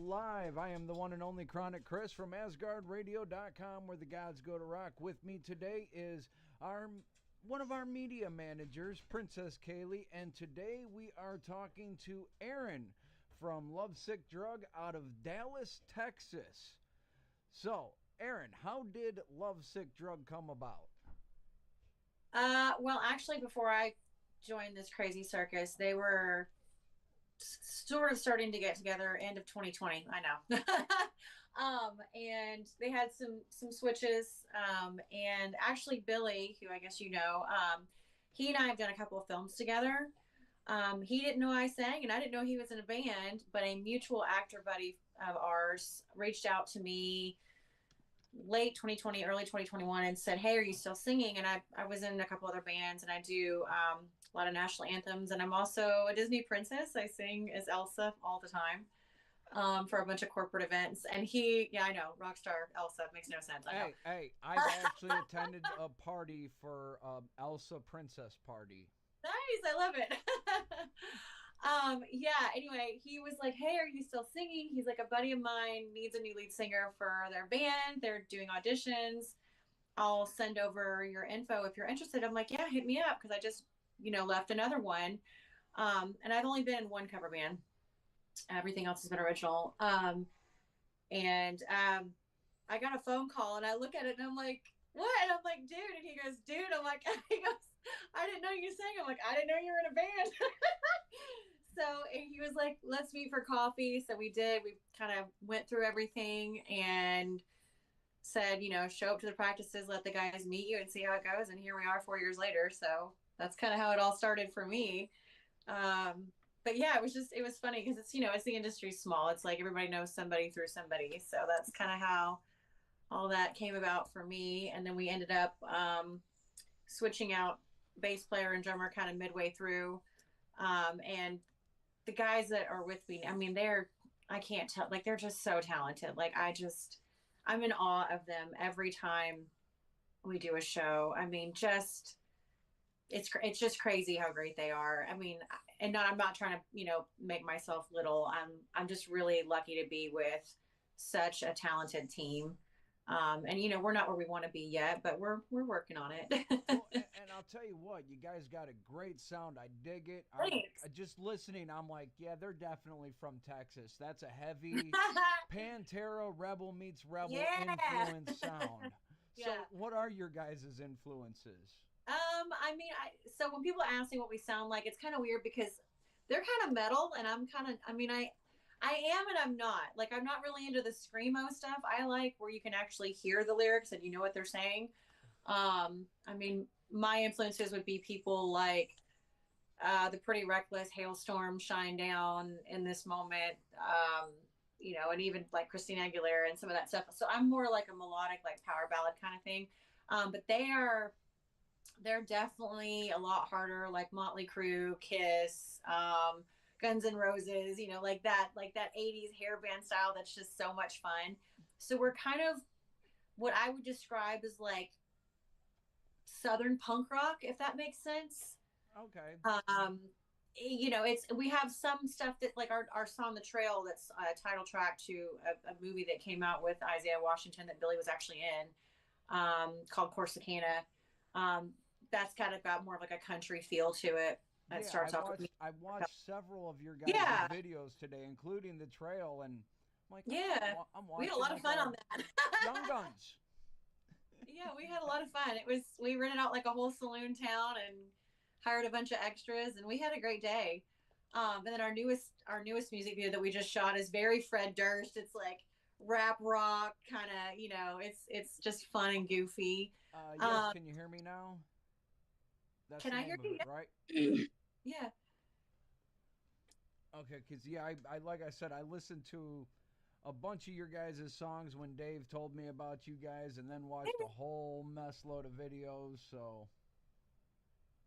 live. I am the one and only Chronic Chris from AsgardRadio.com, where the gods go to rock. With me today is our one of our media managers, Princess Kaylee, and today we are talking to Erin from Lovesick Drug out of Dallas, Texas. So, Erin, how did Lovesick Drug come about? Well, actually, before I joined this crazy circus, they were sort of starting to get together end of 2020. I know. And they had some switches. And actually, Billy, who I guess you know, he and I have done a couple of films together. He didn't know I sang, and I didn't know he was in a band. But a mutual actor buddy of ours reached out to me late 2020, early 2021, and said, "Hey, are you still singing?" And I was in a couple other bands, and I do a lot of national anthems, and I'm also a Disney princess. I sing as Elsa all the time for a bunch of corporate events. And yeah, I know, rock star Elsa makes no sense. I know. Hey, I've actually attended a party for Elsa Princess Party. Nice, I love it. Yeah, anyway, he was like, "Hey, are you still singing?" He's like, "A buddy of mine needs a new lead singer for their band. They're doing auditions. I'll send over your info if you're interested." I'm like, "Yeah, hit me up," because I just, left another one. And I've only been in one cover band. Everything else has been original. And I got a phone call, and I look at it and I'm like, "What?" And I'm like, "Dude." And he goes, "Dude." I'm like, he goes, "I didn't know you sang." I'm like, "I didn't know you were in a band." So and he was like, "Let's meet for coffee." So we did. We kind of went through everything and said, show up to the practices, let the guys meet you and see how it goes. And here we are 4 years later. So that's kind of how it all started for me. But yeah, it was funny because it's the industry's small. It's like everybody knows somebody through somebody. So that's kind of how all that came about for me. And then we ended up switching out bass player and drummer kind of midway through. And the guys that are with me, I mean, I can't tell, like, they're just so talented. Like, I'm in awe of them every time we do a show. I mean, it's just crazy how great they are. I mean, I'm not trying to, make myself little. I'm just really lucky to be with such a talented team. And we're not where we want to be yet, but we're working on it. Well, and I'll tell you what, you guys got a great sound. I dig it. Thanks. Just listening, I'm like, yeah, they're definitely from Texas. That's a heavy Pantera Rebel meets Rebel Yeah. influence sound. So, Yeah. what are your guys' influences? I mean, so when people ask me what we sound like, it's kind of weird because they're kind of metal, and I'm kind of, I mean, I am and I'm not. Like, I'm not really into the screamo stuff. I like where you can actually hear the lyrics and you know what they're saying. I mean, my influences would be people like the Pretty Reckless, Hailstorm, Shine Down, In This Moment, and even like Christina Aguilera and some of that stuff. So I'm more like a melodic, like power ballad kind of thing. But they're definitely a lot harder, like Motley Crue, Kiss, Guns N' Roses, like that 80s hair band style that's just so much fun. So we're kind of what I would describe as like Southern punk rock, if that makes sense. Okay. Um, it's we have some stuff that like our song "The Trail" that's a title track to a movie that came out with Isaiah Washington that Billy was actually in, called Corsicana. That's kind of got more of like a country feel to it. It Yeah, starts off with me. I watched several of your guys' Yeah, videos today, including the trail, and I'm like, yeah. I'm We had a watching lot of like fun a on that. Young Guns. Yeah, we had a lot of fun. We rented out like a whole saloon town and hired a bunch of extras, and we had a great day. And then our newest music video that we just shot is very Fred Durst. It's like rap rock kind of, it's just fun and goofy. Yes, Um, can you hear me now? That's can the I hear name of you? it, right? Yeah. Okay, because yeah, I like I said, I listened to a bunch of your guys' songs when Dave told me about you guys, and then watched a whole mess load of videos. So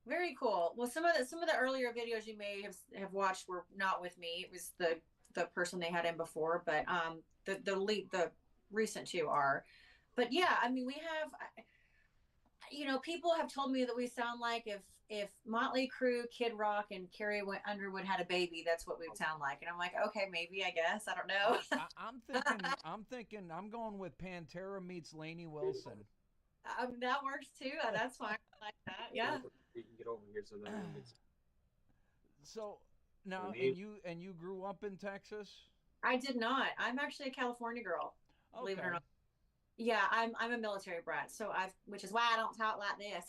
Very cool. Well, some of the earlier videos you may have watched were not with me. It was the person they had in before, but the recent two are. But yeah, I mean, we have, people have told me that we sound like if Motley Crue, Kid Rock, and Carrie Underwood had a baby, that's what we'd sound like. And I'm like, okay, maybe, I guess, I don't know. I'm going with Pantera meets Lainey Wilson. That works too. That's fine. I like that. Yeah. You can get over here, so then it's. So now, and you grew up in Texas? I did not. I'm actually a California girl. Okay. Believe it or not. Yeah, I'm a military brat, so which is why I don't talk like this.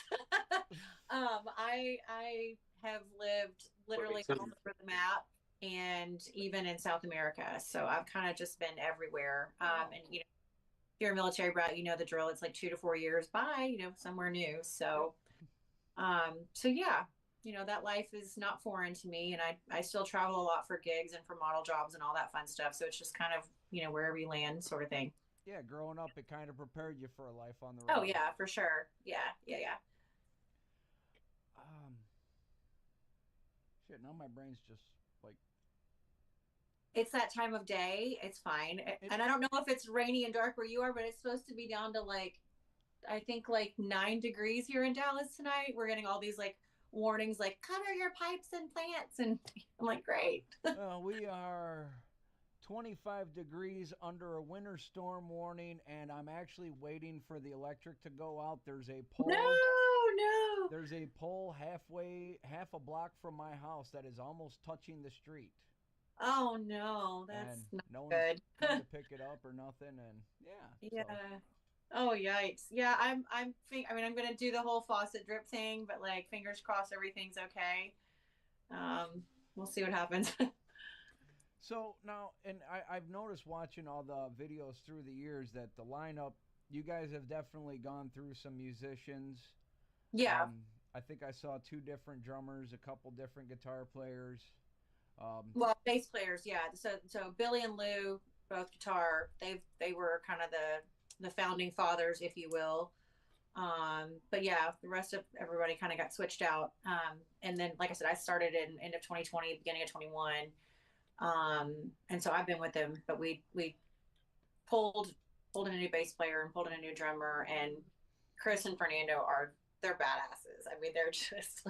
I have lived literally all over the map, and even in South America. So I've kind of just been everywhere. And if you're a military brat, you know the drill. It's like 2 to 4 years. Bye, somewhere new. So, so yeah, that life is not foreign to me, and I still travel a lot for gigs and for model jobs and all that fun stuff. So it's just kind of wherever you land, sort of thing. Yeah, growing up, it kind of prepared you for a life on the road. Oh yeah, for sure. Yeah. Shit, now my brain's just like. It's that time of day. It's fine. And I don't know if it's rainy and dark where you are, but it's supposed to be down to I think 9 degrees here in Dallas tonight. We're getting all these warnings cover your pipes and plants. And I'm like, great. Well, we are 25 degrees under a winter storm warning, and I'm actually waiting for the electric to go out. There's a pole. No. There's a pole half a block from my house that is almost touching the street. Oh no, that's and not no good. one's going to pick it up or nothing, and yeah. So. Oh yikes! Yeah, I'm gonna do the whole faucet drip thing, but fingers crossed everything's okay. We'll see what happens. So now, and I've noticed watching all the videos through the years that the lineup, you guys have definitely gone through some musicians. Yeah. I think I saw 2 different drummers, a couple different guitar players. Well, bass players, yeah. So Billy and Lou, both guitar. They were kind of the founding fathers, if you will. But yeah, the rest of everybody kind of got switched out. And then, like I said, I started in end of 2020, beginning of 21. And so I've been with them, but we pulled in a new bass player and pulled in a new drummer, and Chris and Fernando they're badasses. I mean, they're just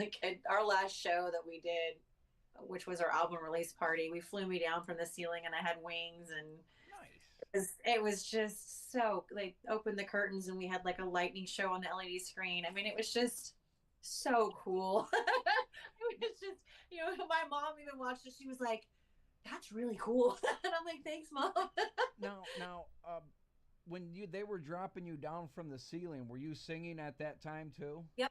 our last show that we did, which was our album release party. We flew me down from the ceiling and I had wings, and nice. It was just so opened the curtains and we had a lightning show on the LED screen. I mean, it was just so cool. It was just, my mom even watched it. She was like, that's really cool. And I'm like, thanks, Mom. Now, when they were dropping you down from the ceiling, were you singing at that time too? Yep.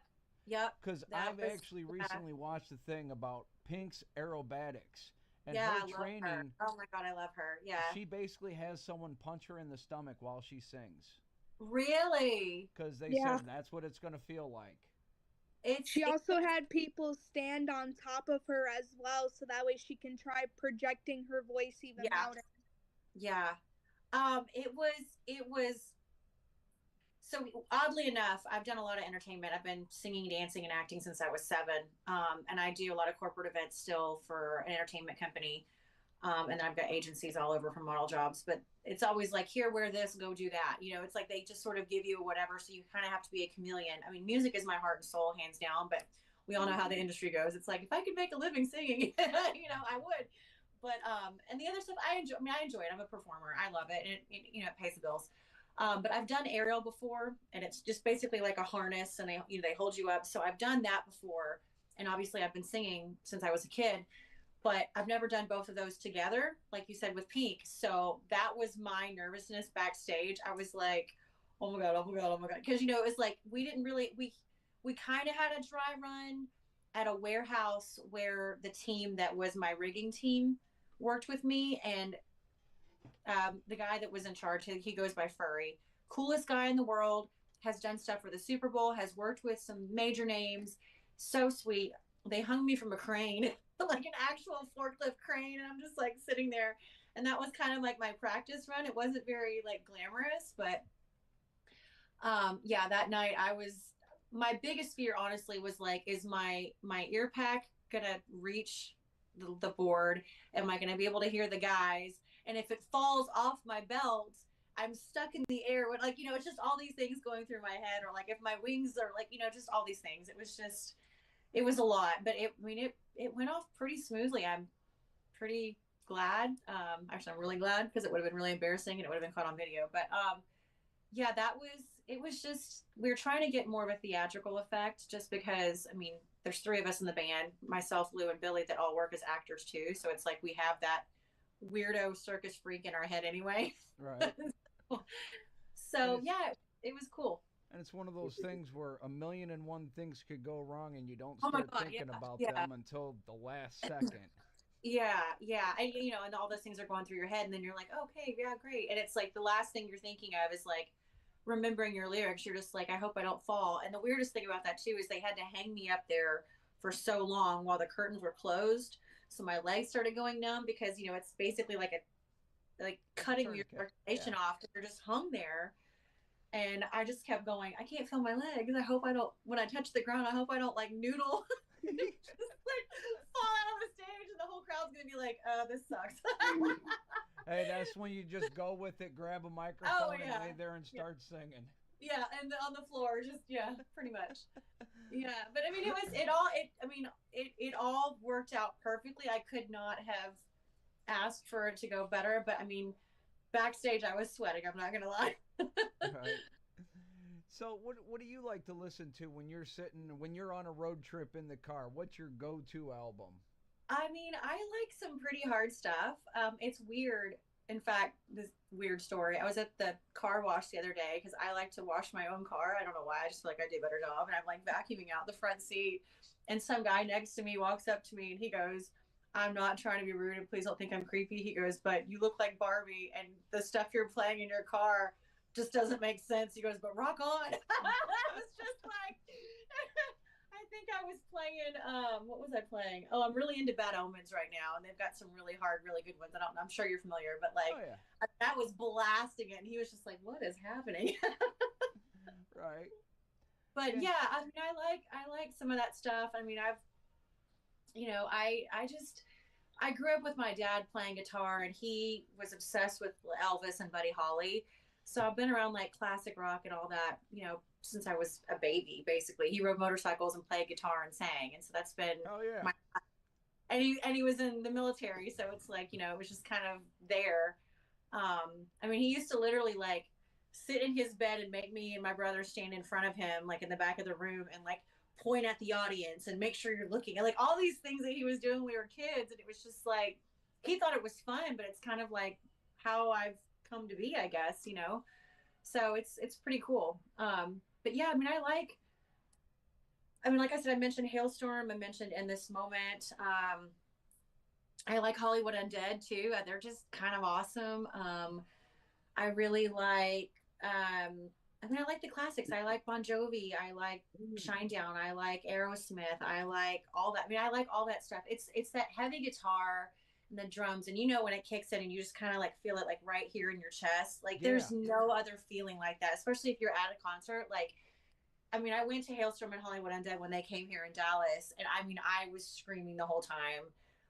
Because I've actually recently watched a thing about Pink's aerobatics. And her her training. Her. Oh my God, I love her. Yeah. She basically has someone punch her in the stomach while she sings. Really? Because they said that's what it's going to feel like. She also had people stand on top of her as well, so that way she can try projecting her voice even louder. Yeah. It was so oddly enough, I've done a lot of entertainment. I've been singing, dancing, and acting since I was 7. And I do a lot of corporate events still for an entertainment company. And then I've got agencies all over for model jobs, but it's always here, wear this, go do that. It's they just sort of give you whatever. So you kind of have to be a chameleon. I mean, music is my heart and soul, hands down, but we all know how the industry goes. It's if I could make a living singing, I would. But, and the other stuff I enjoy it. I'm a performer. I love it. And it pays the bills. But I've done aerial before, and it's just basically a harness, and they hold you up. So I've done that before. And obviously I've been singing since I was a kid. But I've never done both of those together, like you said, with Pink. So that was my nervousness backstage. I was like, oh my God, oh my God, oh my God. Because, it was we didn't really, we kind of had a dry run at a warehouse where the team that was my rigging team worked with me. And the guy that was in charge, he goes by Furry. Coolest guy in the world, has done stuff for the Super Bowl, has worked with some major names. So sweet. They hung me from a crane. An actual forklift crane, and I'm just sitting there, and that was kind of my practice run. It wasn't very glamorous, but that night my biggest fear honestly was is my ear pack gonna reach the board? Am I gonna be able to hear the guys? And if it falls off my belt, I'm stuck in the air. When, like, you know, it's just all these things going through my head, or like if my wings are like, you know, just all these things. It was just, it was a lot, but it went off pretty smoothly. I'm pretty glad. Actually, I'm really glad because it would have been really embarrassing and it would have been caught on video. But yeah, it was just, we were trying to get more of a theatrical effect just because, I mean, there's three of us in the band, myself, Lou, and Billy, that all work as actors too. So it's like we have that weirdo circus freak in our head anyway. Right. So yeah, it was cool. And it's one of those things where a million and one things could go wrong, and you don't Oh my start God, thinking yeah, about yeah. them until the last second. Yeah, yeah. And you know, and all those things are going through your head, and then you're like, okay, yeah, great. And it's like the last thing you're thinking of is like remembering your lyrics. You're just like, I hope I don't fall. And the weirdest thing about that too is they had to hang me up there for so long while the curtains were closed. So my legs started going numb because, you know, it's basically like cutting your circulation off because you're just hung there. And I just kept going, I can't feel my legs. I hope I don't, when I touch the ground, I hope I don't like noodle, just like fall out on the stage and the whole crowd's going to be like, this sucks. Hey, that's when you just go with it, grab a microphone and lay there and start singing. Yeah, and on the floor, just, yeah, pretty much. Yeah, but I mean, it all worked out perfectly. I could not have asked for it to go better, but I mean, backstage I was sweating, I'm not gonna lie. Right. So what do you like to listen to when you're on a road trip in the car? What's your go-to album? I mean, I like some pretty hard stuff. It's weird. In fact, this weird story. I was at the car wash the other day because I like to wash my own car. I don't know why. I just feel like I do a better job. And I'm like vacuuming out the front seat. And some guy next to me walks up to me and he goes, I'm not trying to be rude and please don't think I'm creepy. He goes, but you look like Barbie and the stuff you're playing in your car just doesn't make sense. He goes, but rock on. I was just like, I think I was playing, what was I playing? Oh, I'm really into Bad Omens right now. And they've got some really hard, really good ones. I'm sure you're familiar, but like, that was blasting it. And he was just like, what is happening? Right. But yeah, I mean, I like some of that stuff. I mean, I grew up with my dad playing guitar and he was obsessed with Elvis and Buddy Holly. So I've been around like classic rock and all that, you know, since I was a baby, basically. He rode motorcycles and played guitar and sang. And so that's been and he was in the military. So it's like, you know, it was just kind of there. I mean, he used to literally like sit in his bed and make me and my brother stand in front of him, like in the back of the room and like point at the audience and make sure you're looking and like all these things that he was doing when we were kids. And it was just like, he thought it was fun, but it's kind of like how I've come to be, I guess, you know? So it's pretty cool. But yeah, I mean, like I said, I mentioned Hailstorm. I mentioned In This Moment. I like Hollywood Undead too. They're just kind of awesome. I really like, I like the classics. I like Bon Jovi. I like Shinedown. I like Aerosmith. I like all that. I mean, I like all that stuff. It's that heavy guitar and the drums, and you know when it kicks in, and you just kind of like feel it like right here in your chest. Like there's no other feeling like that, especially if you're at a concert. Like, I mean, I went to Hailstorm and Hollywood Undead when they came here in Dallas, and I mean, I was screaming the whole time.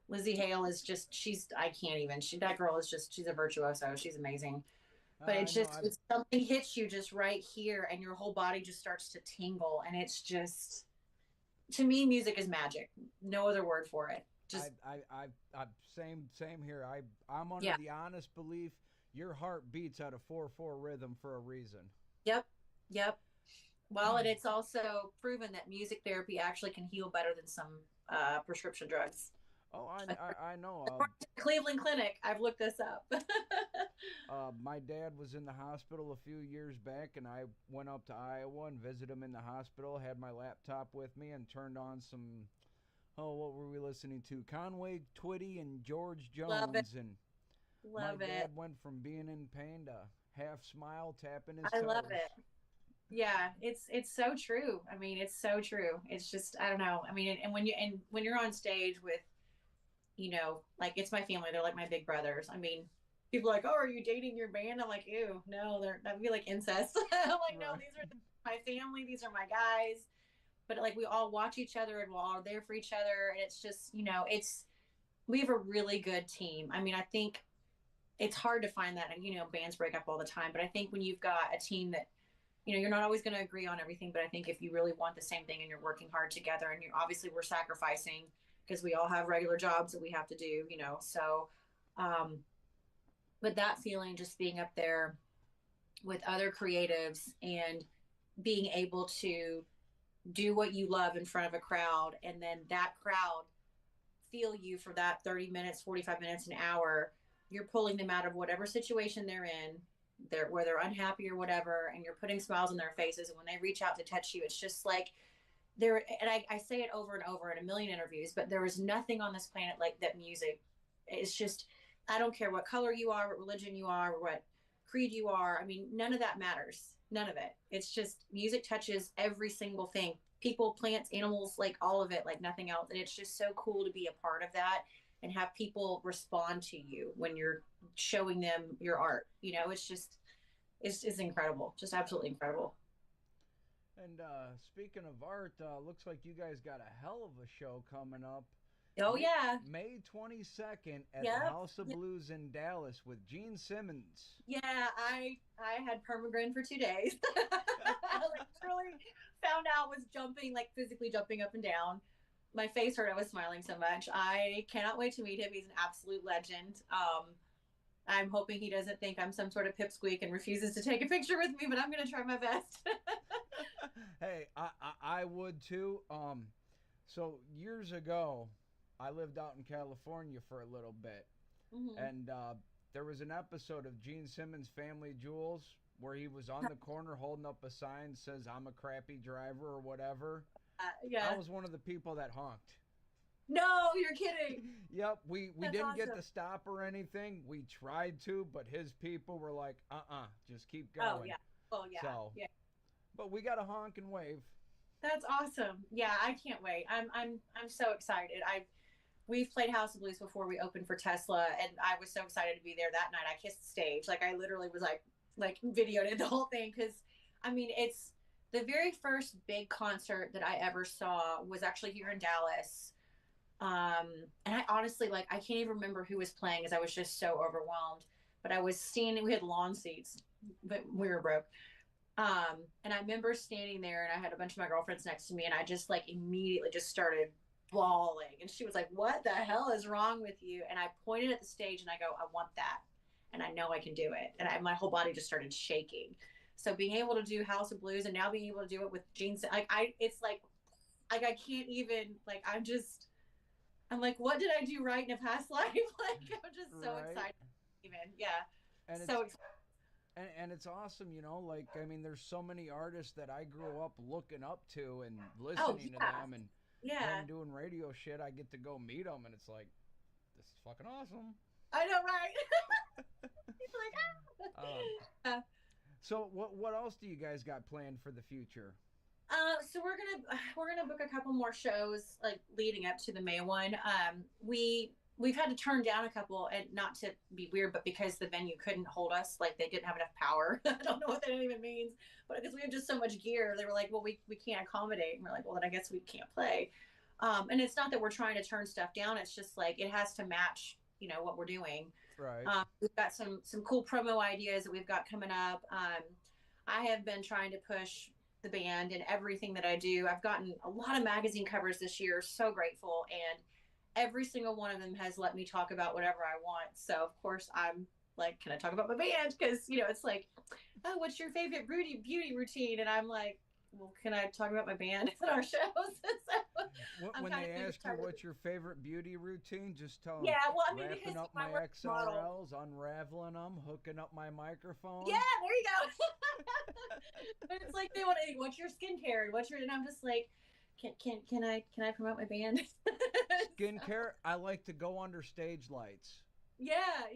Lizzie Hale is just, I can't even. That girl is just, she's a virtuoso. She's amazing. But it's just, something hits you just right here and your whole body just starts to tingle. And it's just, to me, music is magic. No other word for it. Just I same here. I'm under the honest belief your heart beats at a 4/4 rhythm for a reason. Yep. Well, and it's also proven that music therapy actually can heal better than some prescription drugs. Oh, I know. Cleveland Clinic. I've looked this up. My dad was in the hospital a few years back, and I went up to Iowa and visited him in the hospital, had my laptop with me, and turned on some, what were we listening to? Conway Twitty and George Jones. Love it. And my dad went from being in pain to half smile, tapping his toes. I love it. Yeah, it's so true. I mean, it's so true. It's just, I don't know. I mean, and when you're on stage with, you know, like it's my family. They're like my big brothers. I mean, people are like, oh, are you dating your band? I'm like, ew, no, that'd be like incest. I'm like, no, these are my family. These are my guys. But like, we all watch each other and we're all there for each other. And it's just, you know, we have a really good team. I mean, I think it's hard to find that. And, bands break up all the time. But I think when you've got a team that, you're not always going to agree on everything. But I think if you really want the same thing and you're working hard together, and we're sacrificing because we all have regular jobs that we have to do, So, but that feeling, just being up there with other creatives and being able to do what you love in front of a crowd, and then that crowd feel you for that 30 minutes, 45 minutes, an hour, you're pulling them out of whatever situation they're in, where they're unhappy or whatever, and you're putting smiles on their faces. And when they reach out to touch you, it's just like and I say it over and over in a million interviews, but there is nothing on this planet like that music. It's just, I don't care what color you are, what religion you are, or what creed you are. I mean, none of that matters. None of it. It's just music touches every single thing. People, plants, animals, like all of it, like nothing else. And it's just so cool to be a part of that and have people respond to you when you're showing them your art. It's just, it's incredible. Just absolutely incredible. And speaking of art, looks like you guys got a hell of a show coming up. Oh, yeah. May 22nd at Yep. the House of Blues in Dallas with Gene Simmons. Yeah, I had permagrin for 2 days. I literally found out, was jumping, like physically jumping up and down. My face hurt. I was smiling so much. I cannot wait to meet him. He's an absolute legend. I'm hoping he doesn't think I'm some sort of pipsqueak and refuses to take a picture with me, but I'm going to try my best. Hey, I would too. So years ago, I lived out in California for a little bit, and there was an episode of Gene Simmons' Family Jewels where he was on the corner holding up a sign that says "I'm a crappy driver" or whatever. Yeah. I was one of the people that honked. No, you're kidding. Yep, we That's didn't awesome. get to stop or anything. We tried to, but his people were like, just keep going. Oh yeah. Oh yeah. So, yeah. But we got a honk and wave. That's awesome. Yeah, I can't wait. I'm so excited. We've played House of Blues before we opened for Tesla, and I was so excited to be there that night. I kissed the stage. Like, I literally was like videoed the whole thing, because I mean, it's the very first big concert that I ever saw was actually here in Dallas. And I honestly, like, I can't even remember who was playing because I was just so overwhelmed. But I was standing, we had lawn seats, but we were broke. And I remember standing there, and I had a bunch of my girlfriends next to me, and I just like immediately just started bawling. And she was like, "What the hell is wrong with you?" And I pointed at the stage and I go, "I want that. And I know I can do it." And my whole body just started shaking. So being able to do House of Blues and now being able to do it with Gene, it's like I can't even, like, I'm like, what did I do right in a past life? Like, I'm just so excited. Even, yeah. And so excited. And it's awesome, like, I mean, there's so many artists that I grew up looking up to and listening to them, and them doing radio shit. I get to go meet them, and it's like, this is fucking awesome. I know, right? Like, So what else do you guys got planned for the future? So we're gonna book a couple more shows, like, leading up to the May one. We've had to turn down a couple, and not to be weird, but because the venue couldn't hold us, like, they didn't have enough power. I don't know what that even means, but because we have just so much gear, they were like, well, we can't accommodate. And we're like, well, then I guess we can't play. And it's not that we're trying to turn stuff down. It's just like, it has to match, what we're doing. Right. We've got some cool promo ideas that we've got coming up. I have been trying to push the band and everything that I do. I've gotten a lot of magazine covers this year. So grateful. And every single one of them has let me talk about whatever I want. So of course I'm like, can I talk about my band? Because, it's like, oh, what's your favorite beauty routine? And I'm like, well, can I talk about my band at our shows? So when they ask you what's your favorite beauty routine, just tell them, wrapping up my XRLs, unraveling them, hooking up my microphone. Yeah, there you go. But it's like, they want to, what's your skincare? And I'm just like, can I promote my band? Skincare? I like to go under stage lights. Yeah.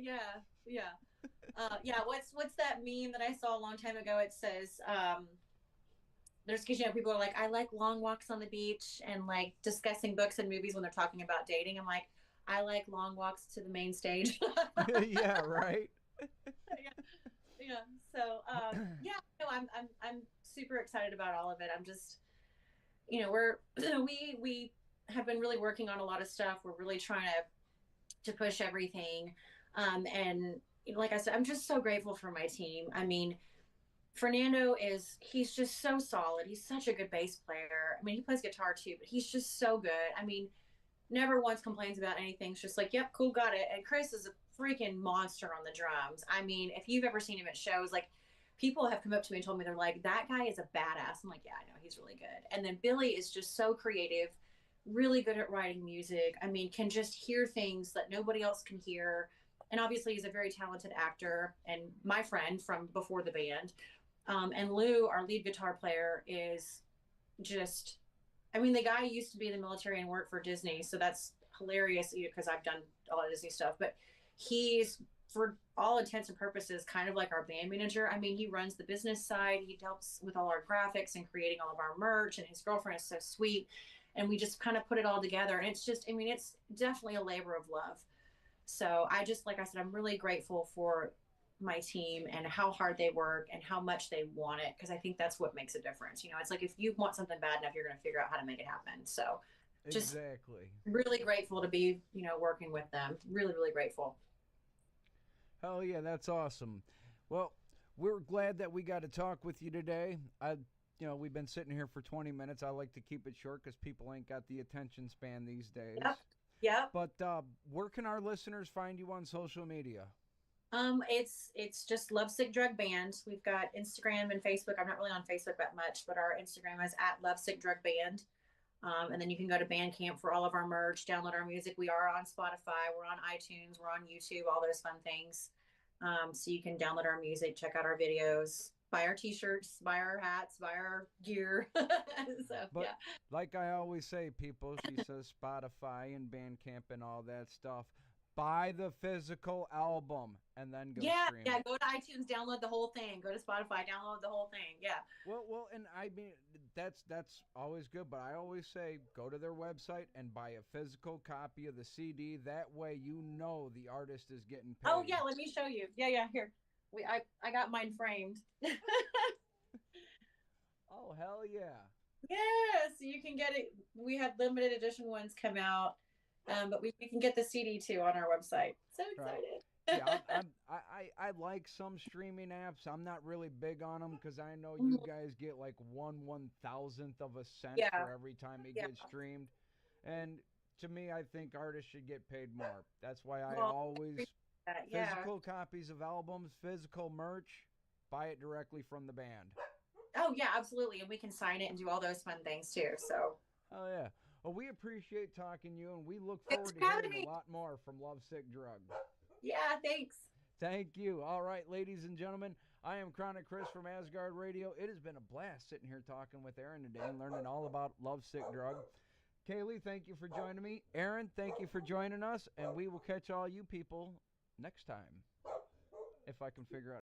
What's that meme that I saw a long time ago? It says, there's, people are like, I like long walks on the beach and like discussing books and movies when they're talking about dating. I'm like, I like long walks to the main stage. Yeah, right. Yeah. So, I'm super excited about all of it. I'm just, we have been really working on a lot of stuff. We're really trying to push everything. And like I said, I'm just so grateful for my team. I mean, he's just so solid. He's such a good bass player. I mean, he plays guitar too, but he's just so good. I mean, never once complains about anything. It's just like, yep, cool, got it. And Chris is a freaking monster on the drums. I mean, if you've ever seen him at shows, like people have come up to me and told me they're like, that guy is a badass. I'm like, yeah, I know, he's really good. And then Billy is just so creative, really good at writing music. I mean, can just hear things that nobody else can hear. And obviously, he's a very talented actor and my friend from before the band. And Lou, our lead guitar player, is just, I mean, the guy used to be in the military and work for Disney. So that's hilarious because I've done a lot of Disney stuff. But he's, for all intents and purposes, kind of like our band manager. I mean, he runs the business side. He helps with all our graphics and creating all of our merch. And his girlfriend is so sweet. And we just kind of put it all together. And it's just, I mean, it's definitely a labor of love. So I just, like I said, I'm really grateful for my team and how hard they work and how much they want it. Cause I think that's what makes a difference. You know, it's like, if you want something bad enough, you're going to figure out how to make it happen. So just Exactly. really grateful to be, you know, working with them. Really, really grateful. Hell yeah, that's awesome. Well, we're glad that we got to talk with you today. We've been sitting here for 20 minutes. I like to keep it short because people ain't got the attention span these days. Yep. Yep. But where can our listeners find you on social media? It's just Lovesick Drug Band. We've got Instagram and Facebook. I'm not really on Facebook that much, but our Instagram is at Lovesick Drug Band. And then you can go to Bandcamp for all of our merch, download our music. We are on Spotify, we're on iTunes, we're on YouTube, all those fun things. So you can download our music, check out our videos, buy our t-shirts, buy our hats, buy our gear. Yeah. Like I always say, people, she says Spotify and Bandcamp and all that stuff. Buy the physical album and then go stream it. Yeah, go to iTunes, download the whole thing. Go to Spotify, download the whole thing. Yeah. Well, and I mean that's always good, but I always say go to their website and buy a physical copy of the CD. That way you know the artist is getting paid. Oh yeah, let me show you. Yeah, here. I got mine framed. Oh hell yeah. Yeah, so you can get it. We have limited edition ones come out. But we can get the CD too on our website. So excited. Right. Yeah, I like some streaming apps. I'm not really big on them because I know you guys get like 1/1000th of a cent for every time it gets streamed. And to me, I think artists should get paid more. That's why I always physical copies of albums, physical merch, buy it directly from the band. Oh yeah, absolutely. And we can sign it and do all those fun things too. So. Oh yeah. Well, we appreciate talking to you, and we look forward to hearing a lot more from Lovesick Drug. Yeah, thanks. Thank you. All right, ladies and gentlemen, I am Chronic Chris from Asgard Radio. It has been a blast sitting here talking with Erin today and learning all about Lovesick Drug. Kaylee, thank you for joining me. Erin, thank you for joining us, and we will catch all you people next time, if I can figure out